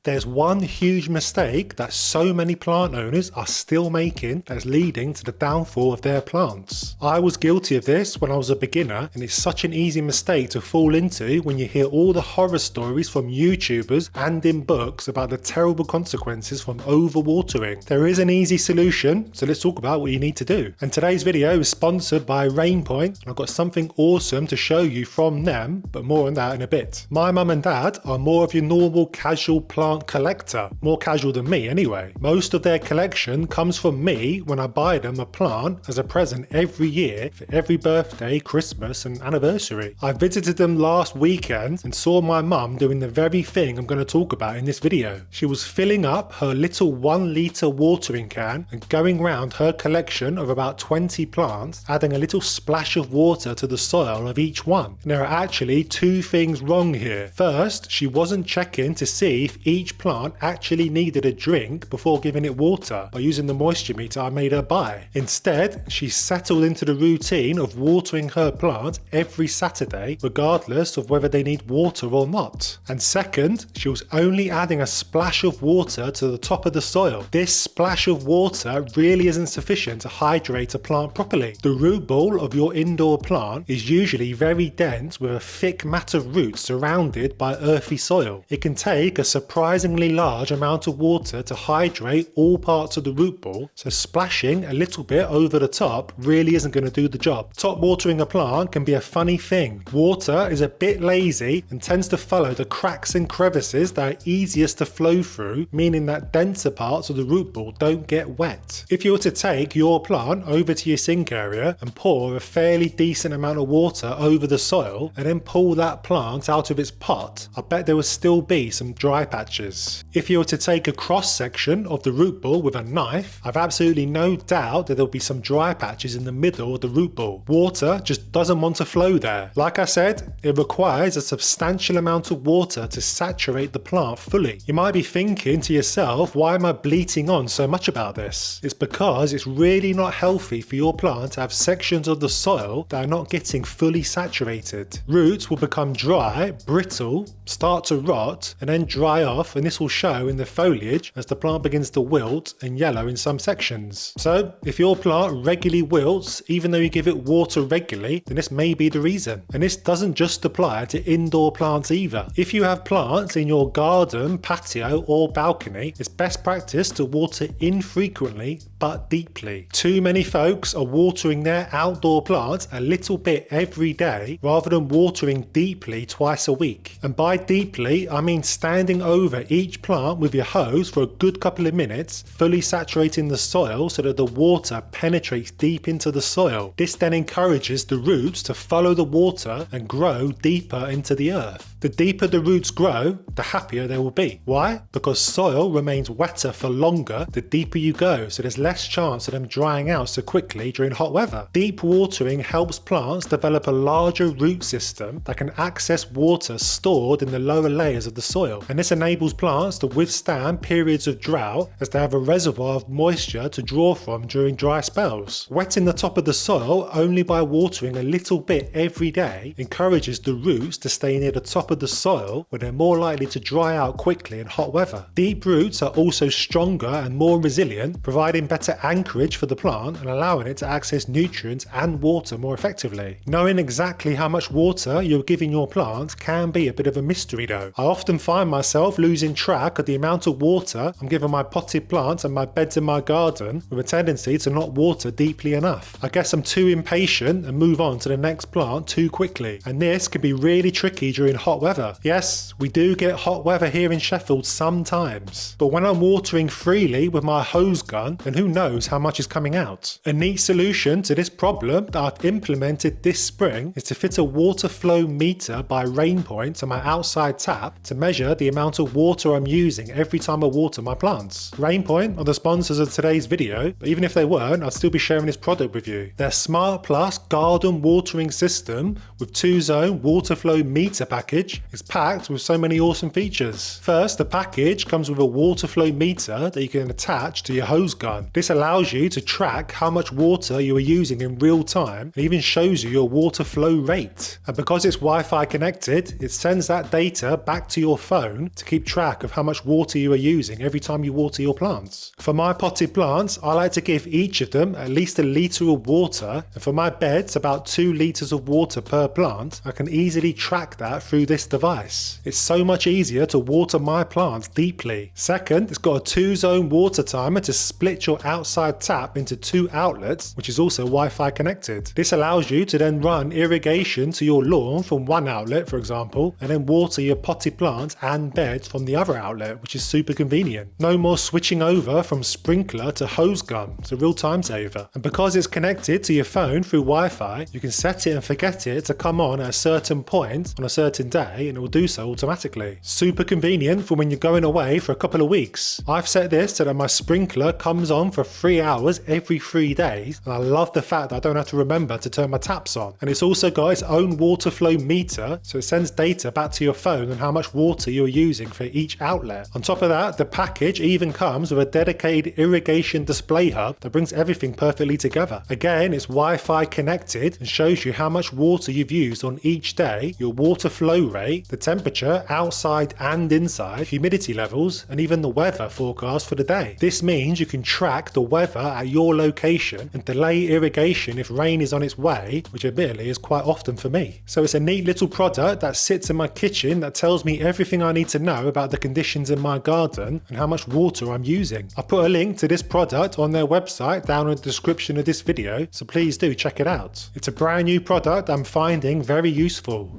There's one huge mistake that so many plant owners are still making that's leading to the downfall of their plants. I was guilty of this when I was a beginner, and it's such an easy mistake to fall into when you hear all the horror stories from YouTubers and in books about the terrible consequences from overwatering. There is an easy solution, so let's talk about what you need to do. And today's video is sponsored by Rainpoint, and I've got something awesome to show you from them, but more on that in a bit. My mum and dad are more of your normal casual plant collector, more casual than me anyway. Most of their collection comes from me when I buy them a plant as a present every year for every birthday, Christmas and anniversary. I visited them last weekend and saw my mum doing the very thing I'm going to talk about in this video. She was filling up her little 1 litre watering can and going round her collection of about 20 plants, adding a little splash of water to the soil of each one. And there are actually two things wrong here. First, she wasn't checking to see if each plant actually needed a drink before giving it water by using the moisture meter I made her buy. Instead, she settled into the routine of watering her plant every Saturday, regardless of whether they need water or not. And second, she was only adding a splash of water to the top of the soil. This splash of water really isn't sufficient to hydrate a plant properly. The root ball of your indoor plant is usually very dense with a thick mat of roots surrounded by earthy soil. It can take a surprisingly large amount of water to hydrate all parts of the root ball, so splashing a little bit over the top really isn't going to do the job. Top watering a plant can be a funny thing. Water is a bit lazy and tends to follow the cracks and crevices that are easiest to flow through, meaning that denser parts of the root ball don't get wet. If you were to take your plant over to your sink area and pour a fairly decent amount of water over the soil and then pull that plant out of its pot, I bet there would still be some dry patches. If you were to take a cross section of the root ball with a knife, I've absolutely no doubt that there'll be some dry patches in the middle of the root ball. Water just doesn't want to flow there. Like I said, it requires a substantial amount of water to saturate the plant fully. You might be thinking to yourself, why am I bleating on so much about this? It's because it's really not healthy for your plant to have sections of the soil that are not getting fully saturated. Roots will become dry, brittle, start to rot, and then dry off, and this will show in the foliage as the plant begins to wilt and yellow in some sections. So if your plant regularly wilts even though you give it water regularly, then this may be the reason. And this doesn't just apply to indoor plants either. If you have plants in your garden, patio or balcony, it's best practice to water infrequently but deeply. Too many folks are watering their outdoor plants a little bit every day rather than watering deeply twice a week. And by deeply, I mean standing over each plant with your hose for a good couple of minutes, fully saturating the soil so that the water penetrates deep into the soil. This then encourages the roots to follow the water and grow deeper into the earth. The deeper the roots grow, the happier they will be. Why? Because soil remains wetter for longer the deeper you go, so there's less chance of them drying out so quickly during hot weather. Deep watering helps plants develop a larger root system that can access water stored in the lower layers of the soil, and this enables plants to withstand periods of drought as they have a reservoir of moisture to draw from during dry spells. Wetting the top of the soil only by watering a little bit every day encourages the roots to stay near the top of the soil where they're more likely to dry out quickly in hot weather. Deep roots are also stronger and more resilient, providing better anchorage for the plant and allowing it to access nutrients and water more effectively. Knowing exactly how much water you're giving your plant can be a bit of a mystery though. I often find myself losing track of the amount of water I'm giving my potted plants and my beds in my garden, with a tendency to not water deeply enough. I guess I'm too impatient and move on to the next plant too quickly, and this can be really tricky during hot weather. Yes, we do get hot weather here in Sheffield sometimes, but when I'm watering freely with my hose gun, then who knows how much is coming out. A neat solution to this problem that I've implemented this spring is to fit a water flow meter by Rainpoint to my outside tap to measure the amount of water I'm using every time I water my plants. Rainpoint are the sponsors of today's video, but even if they weren't, I'd still be sharing this product with you. Their Smart Plus garden watering system with 2-zone water flow meter package is packed with so many awesome features. First, the package comes with a water flow meter that you can attach to your hose gun. This This allows you to track how much water you are using in real time and even shows you your water flow rate. And because it's Wi-Fi connected, it sends that data back to your phone to keep track of how much water you are using every time you water your plants. For my potted plants, I like to give each of them at least a litre of water, and for my beds about 2 litres of water per plant. I can easily track that through this device. It's so much easier to water my plants deeply. Second, it's got a 2-zone water timer to split your outside tap into 2 outlets, which is also Wi-Fi connected. This allows you to then run irrigation to your lawn from one outlet, for example, and then water your potted plants and beds from the other outlet, which is super convenient. No more switching over from sprinkler to hose gun. It's a real time saver. And because it's connected to your phone through Wi-Fi, you can set it and forget it to come on at a certain point on a certain day, and it will do so automatically. Super convenient for when you're going away for a couple of weeks. I've set this so that my sprinkler comes on for 3 hours every 3 days, and I love the fact that I don't have to remember to turn my taps on. And it's also got its own water flow meter, so it sends data back to your phone on how much water you're using for each outlet. On top of that, the package even comes with a dedicated irrigation display hub that brings everything perfectly together. Again, it's Wi-Fi connected and shows you how much water you've used on each day, your water flow rate, the temperature outside and inside, humidity levels, and even the weather forecast for the day. This means you can track the weather at your location and delay irrigation if rain is on its way, which admittedly is quite often for me. So it's a neat little product that sits in my kitchen that tells me everything I need to know about the conditions in my garden and how much water I'm using. I put a link to this product on their website down in the description of this video, so please do check it out. It's a brand new product I'm finding very useful.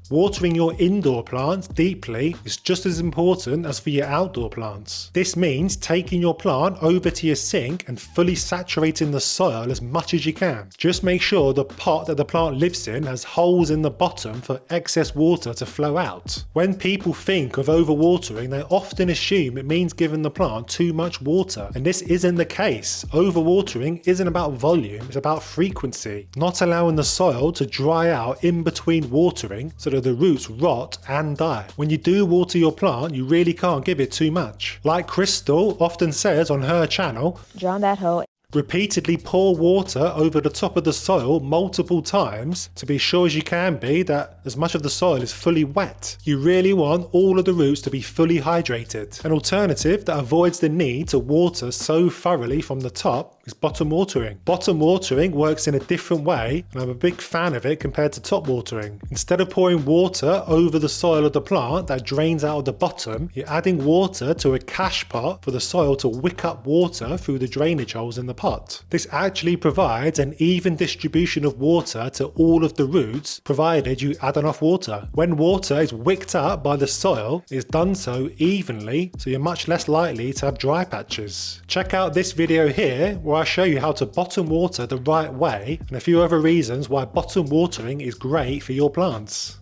Watering your indoor plants deeply is just as important as for your outdoor plants. This means taking your plant over to your sink and fully saturating the soil as much as you can. Just make sure the pot that the plant lives in has holes in the bottom for excess water to flow out. When people think of overwatering, they often assume it means giving the plant too much water, and this isn't the case. Overwatering isn't about volume, it's about frequency, not allowing the soil to dry out in between watering so that the roots rot and die. When you do water your plant, you really can't give it too much. Like Crystal often says on her channel, drown that hoe. Repeatedly pour water over the top of the soil multiple times to be sure as you can be that as much of the soil is fully wet. You really want all of the roots to be fully hydrated. An alternative that avoids the need to water so thoroughly from the top is bottom watering. Bottom watering works in a different way, and I'm a big fan of it compared to top watering. Instead of pouring water over the soil of the plant that drains out of the bottom, you're adding water to a cache pot for the soil to wick up water through the drainage holes in the pot. This actually provides an even distribution of water to all of the roots, provided you add enough water. When water is wicked up by the soil, it's done so evenly, so you're much less likely to have dry patches. Check out this video here where I show you how to bottom water the right way and a few other reasons why bottom watering is great for your plants.